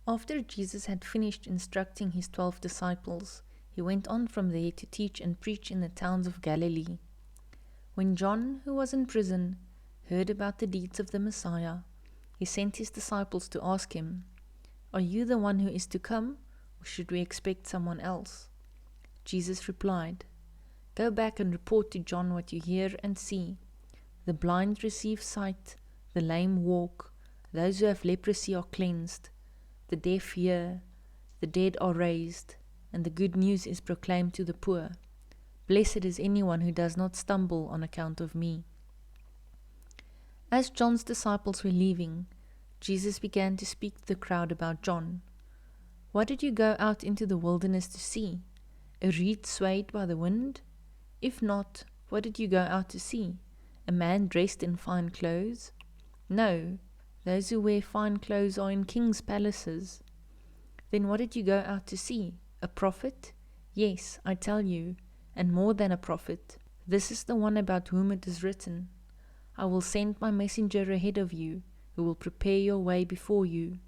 After Jesus had finished instructing his 12 disciples, he went on from there to teach and preach in the towns of Galilee. When John, who was in prison, heard about the deeds of the Messiah, he sent his disciples to ask him, "Are you the one who is to come, or should we expect someone else?" Jesus replied, "Go back and report to John what you hear and see. The blind receive sight, the lame walk, those who have leprosy are cleansed, the deaf hear, the dead are raised, and the good news is proclaimed to the poor. Blessed is anyone who does not stumble on account of me." As John's disciples were leaving, Jesus began to speak to the crowd about John. "What did you go out into the wilderness to see? A reed swayed by the wind? If not, what did you go out to see? A man dressed in fine clothes? No, those who wear fine clothes are in kings' palaces. Then what did you go out to see? A prophet? Yes, I tell you, and more than a prophet. This is the one about whom it is written, 'I will send my messenger ahead of you, who will prepare your way before you.'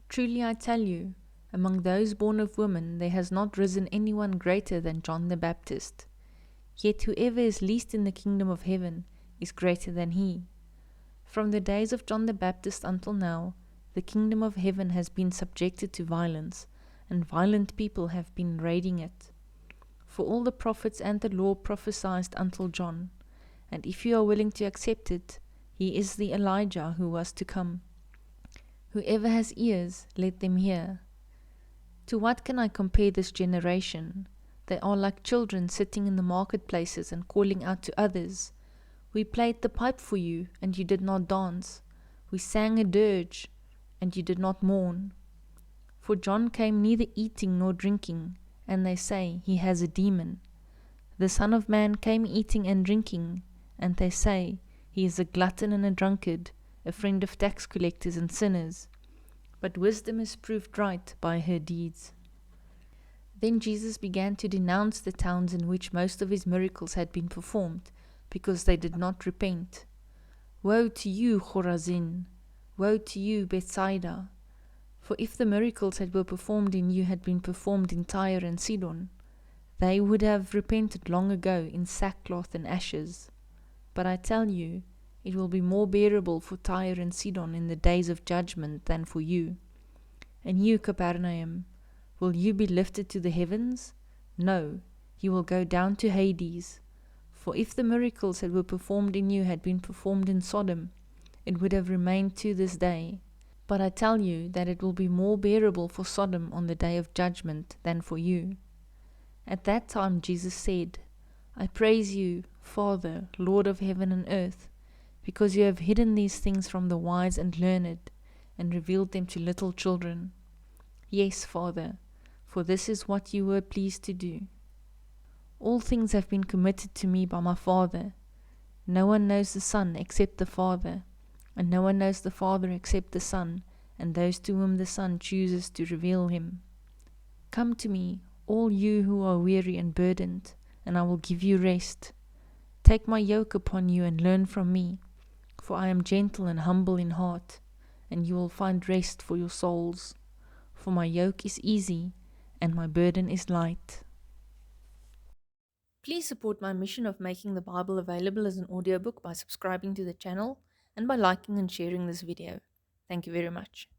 Truly I tell you, among those born of woman there has not risen anyone greater than John the Baptist. Yet whoever is least in the kingdom of heaven is greater than he. From the days of John the Baptist until now, the kingdom of heaven has been subjected to violence, and violent people have been raiding it. For all the prophets and the law prophesied until John, and if you are willing to accept it, he is the Elijah who was to come. Whoever has ears, let them hear. To what can I compare this generation? They are like children sitting in the marketplaces and calling out to others, 'We played the pipe for you, and you did not dance. We sang a dirge, and you did not mourn.' For John came neither eating nor drinking, and they say, 'He has a demon.' The Son of Man came eating and drinking, and they say, 'He is a glutton and a drunkard, a friend of tax collectors and sinners.' But wisdom is proved right by her deeds." Then Jesus began to denounce the towns in which most of his miracles had been performed, because they did not repent. "Woe to you, Chorazin! Woe to you, Bethsaida! For if the miracles that were performed in you had been performed in Tyre and Sidon, they would have repented long ago in sackcloth and ashes. But I tell you, it will be more bearable for Tyre and Sidon in the days of judgment than for you. And you, Capernaum, will you be lifted to the heavens? No, you will go down to Hades. For if the miracles that were performed in you had been performed in Sodom, it would have remained to this day. But I tell you that it will be more bearable for Sodom on the day of judgment than for you." At that time Jesus said, "I praise you, Father, Lord of heaven and earth, because you have hidden these things from the wise and learned, and revealed them to little children. Yes, Father, for this is what you were pleased to do. All things have been committed to me by my Father. No one knows the Son except the Father, and no one knows the Father except the Son, and those to whom the Son chooses to reveal him. Come to me, all you who are weary and burdened, and I will give you rest. Take my yoke upon you and learn from me, for I am gentle and humble in heart, and you will find rest for your souls. For my yoke is easy, and my burden is light." Please support my mission of making the Bible available as an audiobook by subscribing to the channel and by liking and sharing this video. Thank you very much.